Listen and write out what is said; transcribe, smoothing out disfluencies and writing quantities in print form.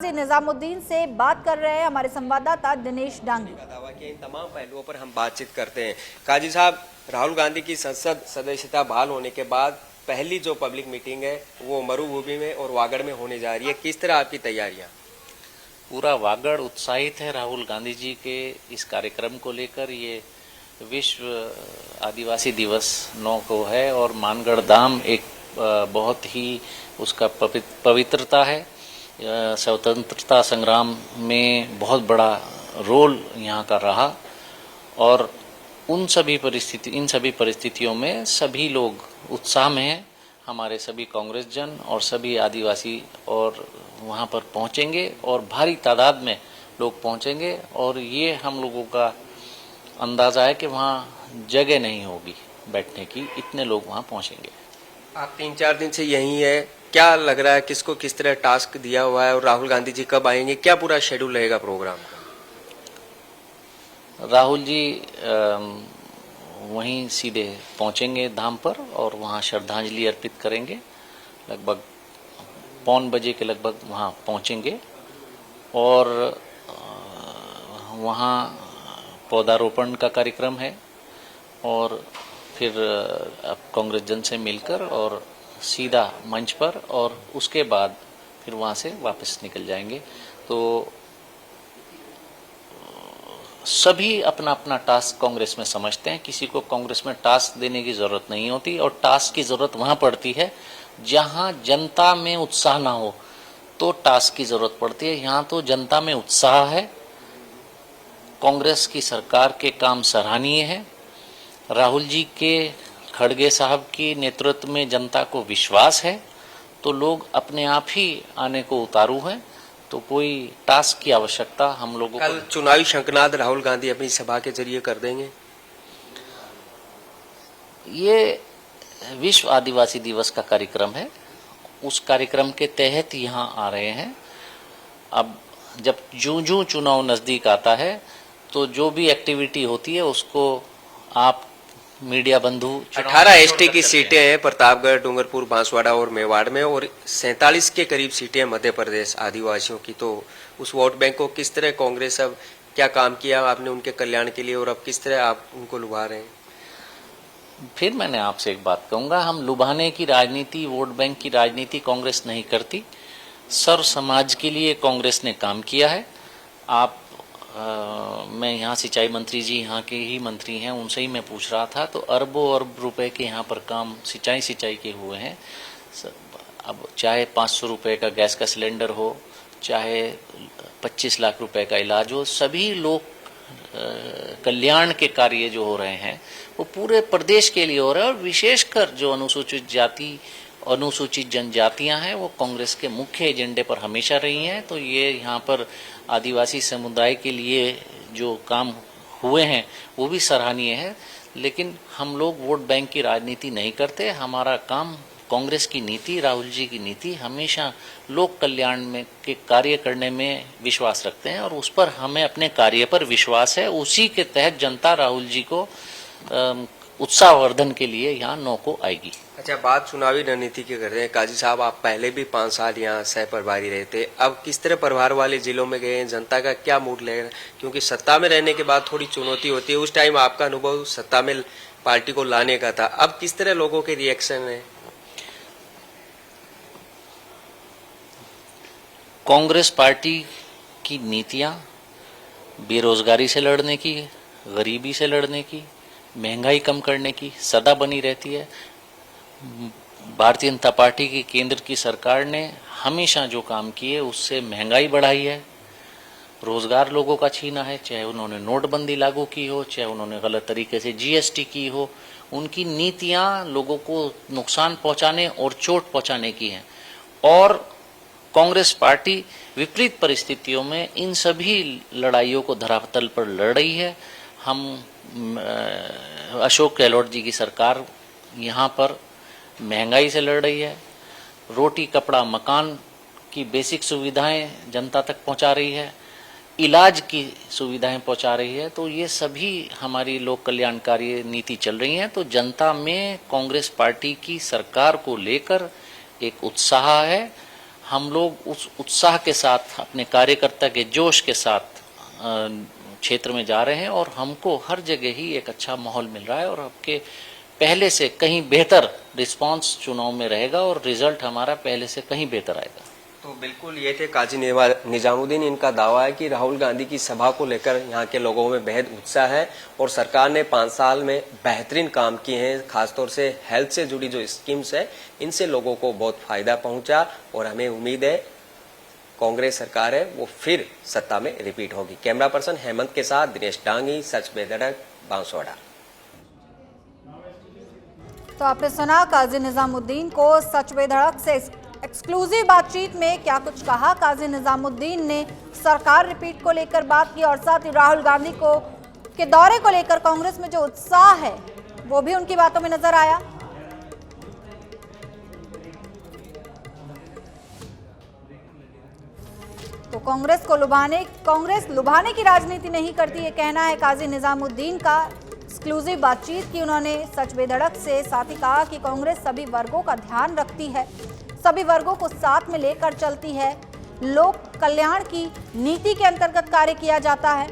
निजामुद्दीन से बात कर रहे हैं हमारे संवाददाता दिनेश डांगी। का दावा किया, इन तमाम पहलुओं पर हम बातचीत करते हैं। काजी साहब, राहुल गांधी की संसद सदस्यता बहाल होने के बाद पहली जो पब्लिक मीटिंग है वो मरुभूमि में और वागड़ में होने जा रही है, किस तरह आपकी तैयारियां? पूरा वागड़ उत्साहित है राहुल गांधी जी के इस कार्यक्रम को लेकर। ये विश्व आदिवासी दिवस 9 को है और मानगढ़ धाम एक बहुत ही उसका पवित्रता है। स्वतंत्रता संग्राम में बहुत बड़ा रोल यहाँ का रहा और इन सभी परिस्थितियों में सभी लोग उत्साह में हैं। हमारे सभी कांग्रेस जन और सभी आदिवासी और वहाँ पर पहुँचेंगे और भारी तादाद में लोग पहुँचेंगे और ये हम लोगों का अंदाज़ा है कि वहाँ जगह नहीं होगी बैठने की, इतने लोग वहाँ पहुँचेंगे। आप 3-4 दिन से यहीं है, क्या लग रहा है किसको किस तरह टास्क दिया हुआ है और राहुल गांधी जी कब आएंगे, क्या पूरा शेड्यूल रहेगा प्रोग्राम का? राहुल जी वहीं सीधे पहुंचेंगे धाम पर और वहां श्रद्धांजलि अर्पित करेंगे। लगभग 5 बजे के लगभग वहां पहुंचेंगे और वहां पौधारोपण का कार्यक्रम है और फिर कांग्रेस जन से मिलकर और सीधा मंच पर और उसके बाद फिर वहां से वापस निकल जाएंगे। तो सभी अपना अपना टास्क कांग्रेस में समझते हैं, किसी को कांग्रेस में टास्क देने की जरूरत नहीं होती और टास्क की जरूरत वहां पड़ती है जहां जनता में उत्साह ना हो, तो टास्क की जरूरत पड़ती है। यहाँ तो जनता में उत्साह है, कांग्रेस की सरकार के काम सराहनीय है, राहुल जी के खड़गे साहब की नेतृत्व में जनता को विश्वास है, तो लोग अपने आप ही आने को उतारू हैं। तो कोई टास्क की आवश्यकता हम लोगों कल चुनावी शंखनाद राहुल गांधी अपनी सभा के जरिए कर देंगे। ये विश्व आदिवासी दिवस का कार्यक्रम है, उस कार्यक्रम के तहत यहाँ आ रहे हैं। अब जब जूं चुनाव नजदीक आता है तो जो भी एक्टिविटी होती है उसको आप मीडिया बंधु 18 एसटी की सीटें हैं प्रतापगढ़, डूंगरपुर, बांसवाड़ा और मेवाड़ में और 47 के करीब सीटें मध्य प्रदेश आदिवासियों की। तो उस वोट बैंक को किस तरह कांग्रेस अब क्या काम किया आपने उनके कल्याण के लिए और अब किस तरह आप उनको लुभा रहे हैं? फिर मैंने आपसे एक बात कहूंगा, हम लुभाने की राजनीति, वोट बैंक की राजनीति कांग्रेस नहीं करती। सर्व समाज के लिए कांग्रेस ने काम किया है। आप मैं यहाँ सिंचाई मंत्री जी यहाँ के ही मंत्री हैं, उनसे ही मैं पूछ रहा था, तो अरबों अरब रुपए के यहाँ पर काम सिंचाई के हुए हैं। अब चाहे 500 रुपए का गैस का सिलेंडर हो, चाहे 25 लाख रुपए का इलाज हो, सभी लोग कल्याण के कार्य जो हो रहे हैं वो पूरे प्रदेश के लिए हो रहे हैं। और विशेषकर जो अनुसूचित जनजातियां हैं वो कांग्रेस के मुख्य एजेंडे पर हमेशा रही हैं। तो ये यहाँ पर आदिवासी समुदाय के लिए जो काम हुए हैं वो भी सराहनीय है। लेकिन हम लोग वोट बैंक की राजनीति नहीं करते। हमारा काम, कांग्रेस की नीति, राहुल जी की नीति हमेशा लोक कल्याण में के कार्य करने में विश्वास रखते हैं और उस पर हमें अपने कार्य पर विश्वास है। उसी के तहत जनता राहुल जी को उत्साहवर्धन के लिए यहाँ 9 को आएगी। अच्छा, बात चुनावी रणनीति की कर रहे हैं काजी साहब, आप पहले भी 5 साल यहाँ सह प्रभारी रहे थे, अब किस तरह प्रभार वाले जिलों में गए हैं, जनता का क्या मूड लगेगा? क्योंकि सत्ता में रहने के बाद थोड़ी चुनौती होती है, उस टाइम आपका अनुभव सत्ता में पार्टी को लाने का था, अब किस तरह लोगों के रिएक्शन है? कांग्रेस पार्टी की नीतियां बेरोजगारी से लड़ने की, गरीबी से लड़ने की, महंगाई कम करने की सदा बनी रहती है। भारतीय जनता पार्टी की केंद्र की सरकार ने हमेशा जो काम किए उससे महंगाई बढ़ाई है, रोजगार लोगों का छीना है, चाहे उन्होंने नोटबंदी लागू की हो, चाहे उन्होंने गलत तरीके से जीएसटी की हो। उनकी नीतियां लोगों को नुकसान पहुंचाने और चोट पहुंचाने की हैं और कांग्रेस पार्टी विपरीत परिस्थितियों में इन सभी लड़ाइयों को धरातल पर लड़ रही है। हम अशोक गहलोत जी की सरकार यहाँ पर महंगाई से लड़ रही है, रोटी कपड़ा मकान की बेसिक सुविधाएं जनता तक पहुँचा रही है, इलाज की सुविधाएं पहुँचा रही है। तो ये सभी हमारी लोक कल्याणकारी नीति चल रही हैं। तो जनता में कांग्रेस पार्टी की सरकार को लेकर एक उत्साह है। हम लोग उस उत्साह के साथ, अपने कार्यकर्ता के जोश के साथ क्षेत्र में जा रहे हैं और हमको हर जगह ही एक अच्छा माहौल मिल रहा है और आपके पहले से कहीं बेहतर रिस्पांस चुनाव में रहेगा और रिजल्ट हमारा पहले से कहीं बेहतर आएगा। तो बिल्कुल ये थे काजी निजामुद्दीन। इनका दावा है कि राहुल गांधी की सभा को लेकर यहाँ के लोगों में बेहद उत्साह है और सरकार ने 5 साल में बेहतरीन काम किए हैं। खासतौर से हेल्थ से जुड़ी जो स्कीम्स है इनसे लोगों को बहुत फायदा पहुंचा और हमें उम्मीद है कांग्रेस सरकार है वो फिर सत्ता में रिपीट होगी। कैमरा पर्सन हेमंत के साथ दिनेश डांगी, सच बेधड़क, बांसवाड़ा। तो आपने सुना काजी निजामुद्दीन को सच बेधड़क से एक्सक्लूसिव बातचीत में क्या कुछ कहा। काजी निजामुद्दीन ने सरकार रिपीट को लेकर बात की और साथ ही राहुल गांधी को के दौरे को लेकर कांग्रेस में जो उत्साह है वो भी उनकी बातों में नजर आया। तो कांग्रेस लुभाने की राजनीति नहीं करती, ये कहना है काजी निजामुद्दीन का। एक्सक्लूसिव बातचीत की उन्होंने सच बेधड़क से, साथ ही कहा कि कांग्रेस सभी वर्गों का ध्यान रखती है, सभी वर्गों को साथ में लेकर चलती है, लोक कल्याण की नीति के अंतर्गत कार्य किया जाता है।